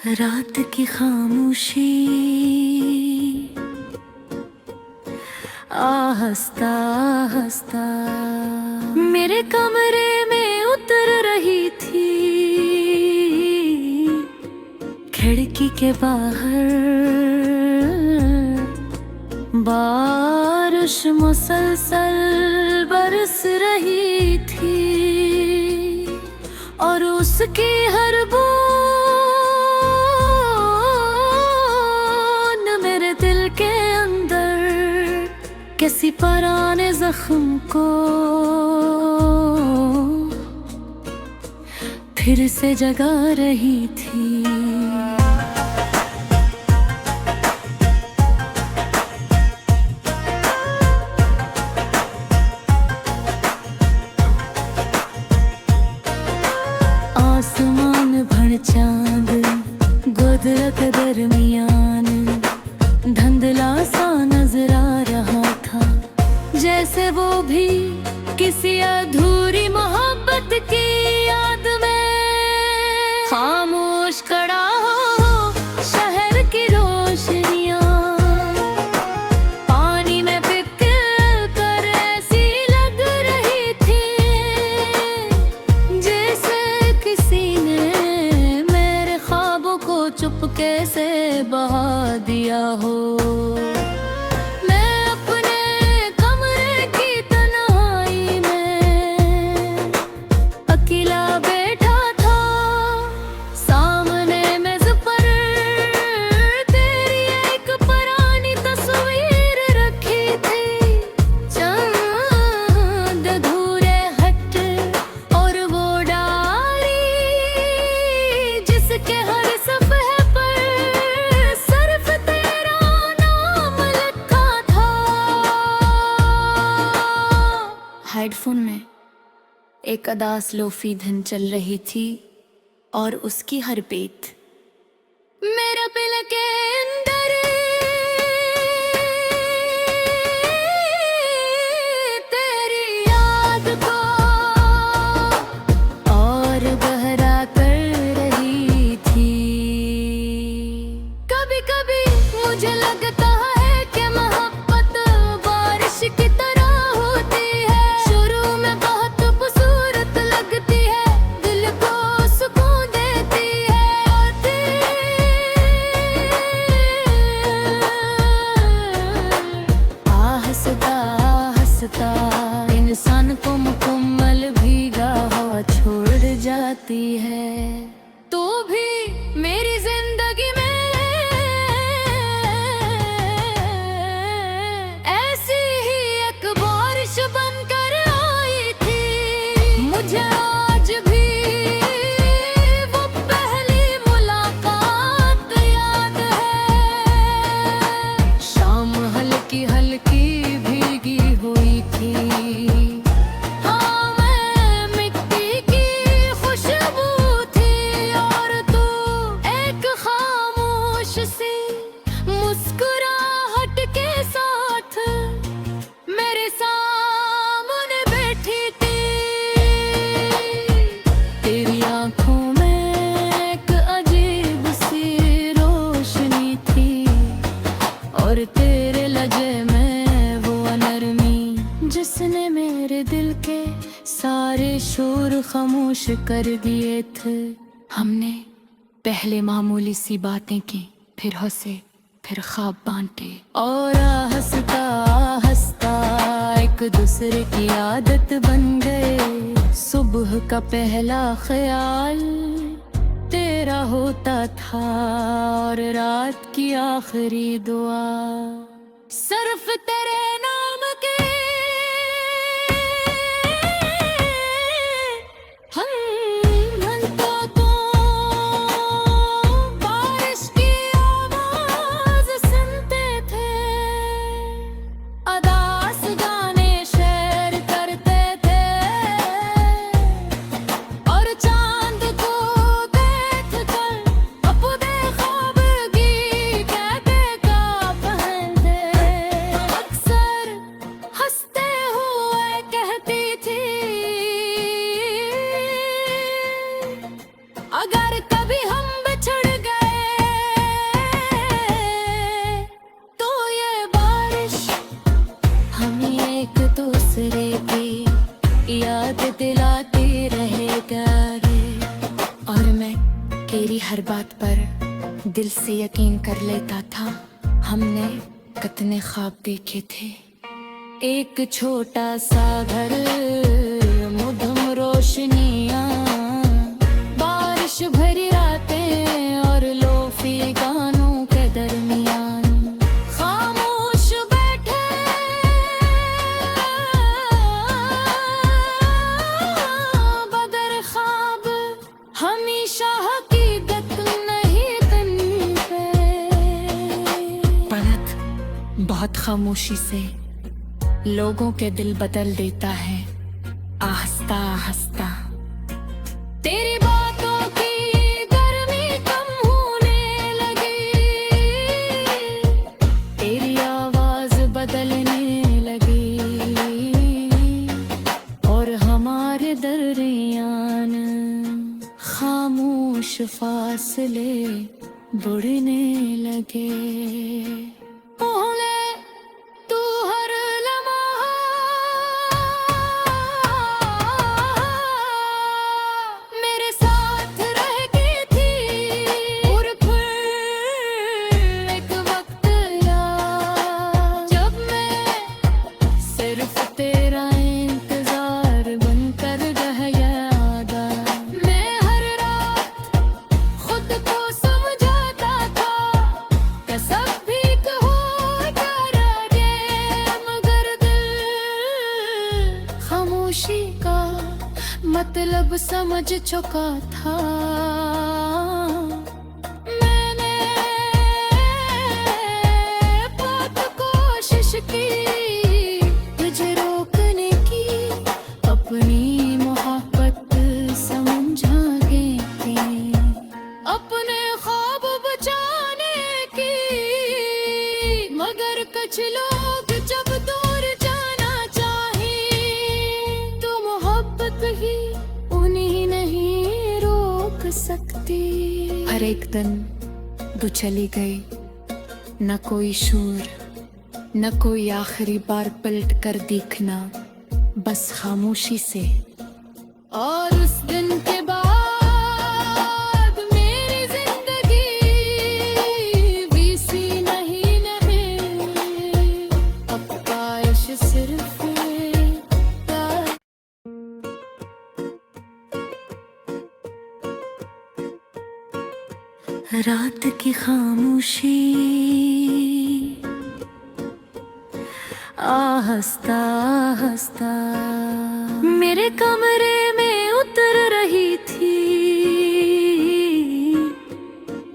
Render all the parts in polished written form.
रात की खामोशी आहिस्ता आहिस्ता मेरे कमरे में उतर रही थी। खिड़की के बाहर बारिश मुसलसल बरस रही थी और उसकी हर बूंद मेरे दिल के अंदर किसी पुराने जख्म को फिर से जगा रही थी। आसमान भर चांद गुजरत दरमियान धुंधला सा नजर आ रहा था, जैसे वो भी किसी अधूरी मोहब्बत की याद में खामोश खड़ा हो। शहर की रोशनियां पानी में पिघल कर ऐसी लग रही थी जैसे किसी ने मेरे ख्वाबों को चुपके से बहा दिया हो। हेडफोन में एक अदास लोफी धुन चल रही थी और उसकी हर बेट मेरा दिल के अंदर तेरी याद को और गहरा कर रही थी। कभी कभी मुझे लगता है कि मोहब्बत बारिश की तरह इंसान को मुकम्मल भीगा हुआ छोड़ जाती है। तो भी मेरी जिंदगी में ऐसी ही एक बारिश बनकर आई थी। मुझे आज भी वो पहली मुलाकात याद है। शाम हल्की हल्की भीगी हुई थी। हाँ, मैं मिट्टी की खुशबू थी और तू एक खामोश सी मुस्कुराहट के साथ मेरे सामने बैठी थी। तेरी आंखों में एक अजीब सी रोशनी थी और तेरे लहजे में जिसने मेरे दिल के सारे शोर खामोश कर दिए थे। हमने पहले मामूली सी बातें की, फिर हंसे, फिर ख्वाब बांटे और हंसता हंसता एक दूसरे की आदत बन गए। सुबह का पहला ख्याल तेरा होता था और रात की आखिरी दुआ सिर्फ तेरे नाम के। याद दिलाते रहेगा रे। और मैं तेरी हर बात पर दिल से यकीन कर लेता था। हमने कितने ख्वाब देखे थे, एक छोटा सा घर, मुधम रोशनियां, बारिश भरी रातें और लोफी गानों के दरमियान खामोश बैठे बदर ख्वाब, हमेशा हकीकत नहीं तन पे। पलक बहुत खामोशी से लोगों के दिल बदल देता है, आहिस्ता आहिस्ता। तेरी बातों की गर्मी कम होने लगी, तेरी आवाज बदलने लगी, और हमारे दरमियान खामोश फासले बढ़ने लगे। का मतलब समझ चुका था, मैंने बहुत कोशिश की तुझे रोकने की, अपनी मोहब्बत समझाने की, अपने ख्वाब बचाने की, मगर कुछ लोग जब दूर जाना चाहे तो मोहब्बत ही उन्हें नहीं रोक सकती। हर एक दिन तू चली गई, न कोई शोर, न कोई आखिरी बार पलट कर देखना, बस खामोशी से। और उस दिन के बाद मेरी जिंदगी बीसी नहीं नहीं, अब ख्वाहिश सिर्फ रात की खामोशी आहिस्ता आहिस्ता मेरे कमरे में उतर रही थी,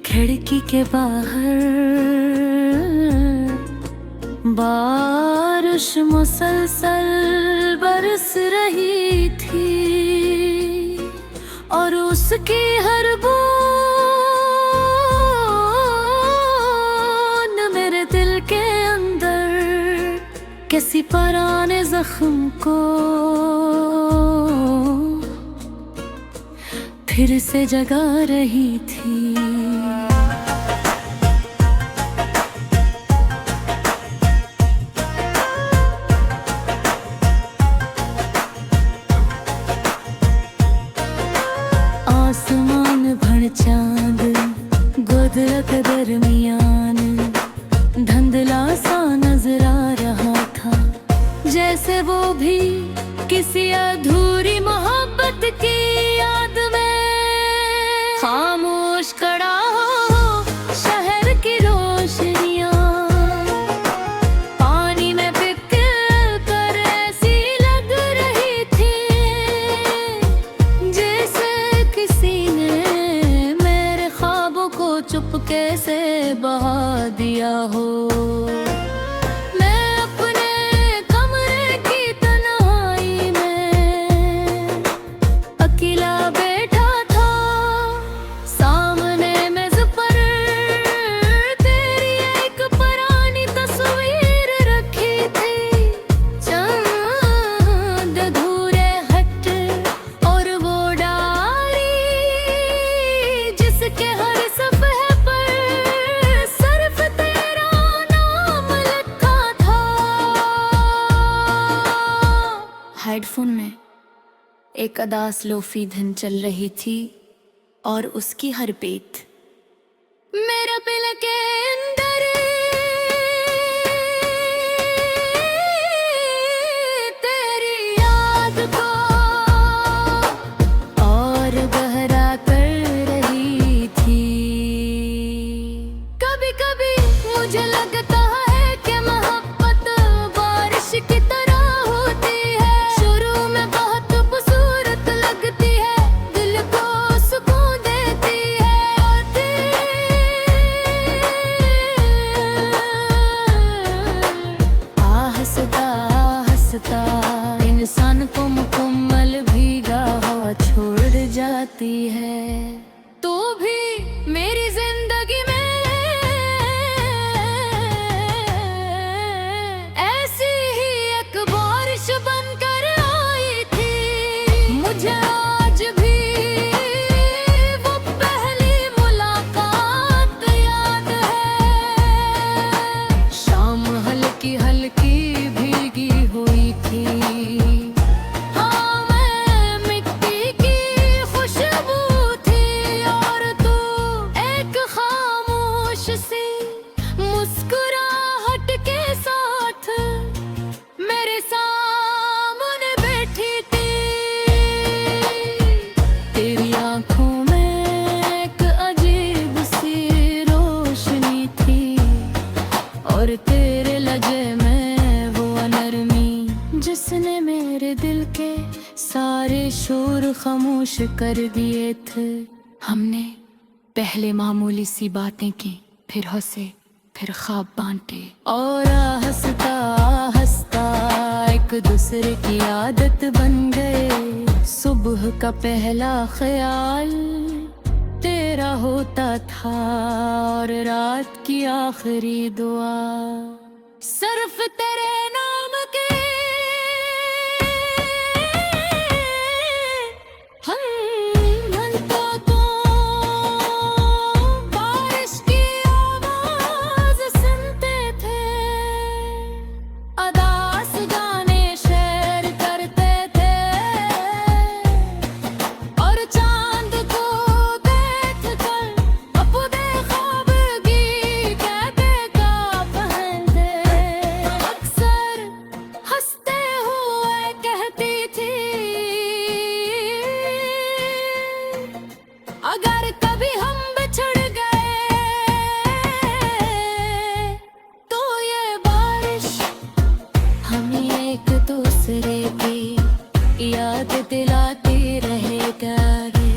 खिड़की के बाहर बारिश मुसलसल बरस रही थी, और उसकी हर बूंद मेरे दिल के अंदर किसी पुराने जख्म को फिर से जगा रही थी। आसमान भर चांद गुदरक दरमियान धुंधला सा नजर आ रहा था, जैसे वो भी किसी अधूरी मोहब्बत की याद में खामोश खड़ा हो। शहर की रोशनियां पानी में पिघल कर ऐसी लग रही थी, जैसे किसी ने मेरे ख्वाबों को चुपके से बहा दिया हो। हेडफोन में एक अदास लोफी धन चल रही थी और उसकी हर पेट मेरा पिल के अंदर तेरी याद को और गहरा कर रही थी। कभी कभी मुझे लगता है कि मोहब्बत बारिश की तरह होती है। शुरू में बहुत खूबसूरत लगती है, दिल को सुकून देती है। आहिस्ता आहिस्ता इंसान को मुकम्मल भीगा हुआ छोड़ जाती है। तू भी मेरी जिंदगी में ऐसी ही एक बारिश बनकर आई थी। मुझे आज भी वो पहली मुलाकात याद है। शाम हल्की हल्की भीगी हुई थी। हाँ, मैं मिट्टी की खुशबू थी और तू एक खामोश सी मुस्कुराहट के साथ मेरे सामने बैठी थी। तेरी आंखों में एक अजीब सी रोशनी थी और तेरे लहजे में वो नरमी जिसने मेरे दिल के सारे शोर खामोश कर दिए थे। हमने पहले मामूली सी बातें की, फिर हंसे, फिर ख्वाब बांटे और हंसता हंसता एक दूसरे की आदत बन गए। सुबह का पहला ख्याल तेरा होता था और रात की आखिरी दुआ सिर्फ तेरे नाम के। हम घंटों को बारिश की आवाज सुनते थे, अदास गाने शेयर करते थे और चांद को देख कर अपने ख्वाब की कहते का पहनते। अक्सर हंसते हुए कहती थी, अगर कभी हम बिछड़ गए तो ये बारिश हमें एक दूसरे की याद दिलाती रहेगा रे।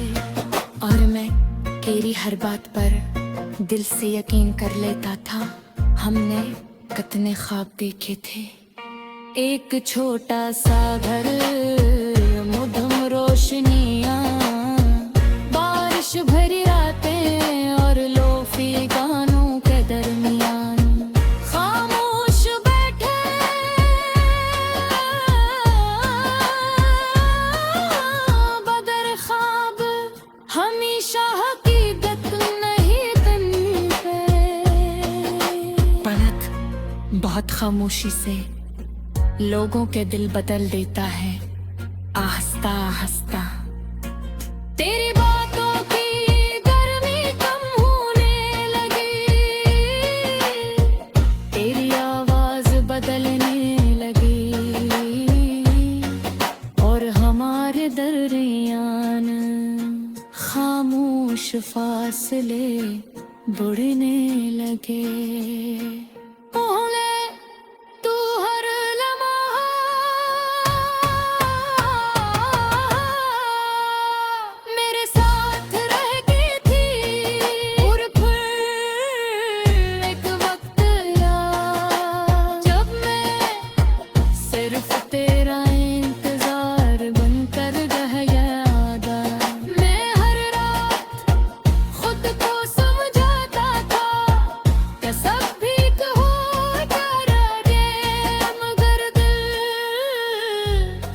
और मैं तेरी हर बात पर दिल से यकीन कर लेता था। हमने कितने ख्वाब देखे थे, एक छोटा सा घर, मुधम रोशनियां, बारिश भरी रातें और लोफी गानों के दरमियान खामोश बैठे बदर ख्वाब हमेशा हकीकत नहीं तन पे। पलक बहुत खामोशी से लोगों के दिल बदल देता है, आहिस्ता आहिस्ता। तेरी बातों की गर्मी कम होने लगी, तेरी आवाज बदलने लगी और हमारे दरमियान खामोश फासले बढ़ने लगे। पहले तू हर लम्हा मेरे साथ रहती थी और फिर एक वक्त यार जब मैं सिर्फ तेरा इंतजार बनकर रह गया। मैं हर रात खुद को समझाता था कि सब ठीक हो जाएगा, मगर दिल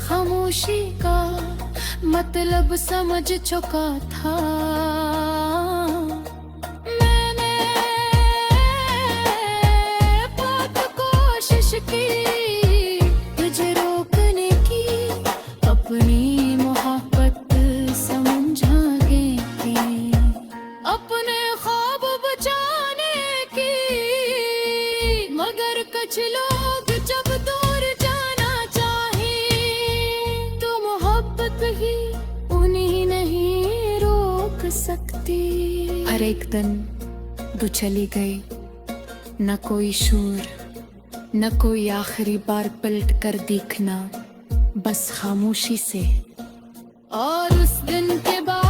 खामोशी का मतलब समझ चुका था। मैंने बहुत कोशिश की तुझे रोकने की, अपनी मोहब्बत अब ही उन्हीं नहीं रोक सकती। हर एक दिन वो चली गई, न कोई शोर, न कोई आखिरी बार पलट कर देखना, बस खामोशी से। और उस दिन के बाद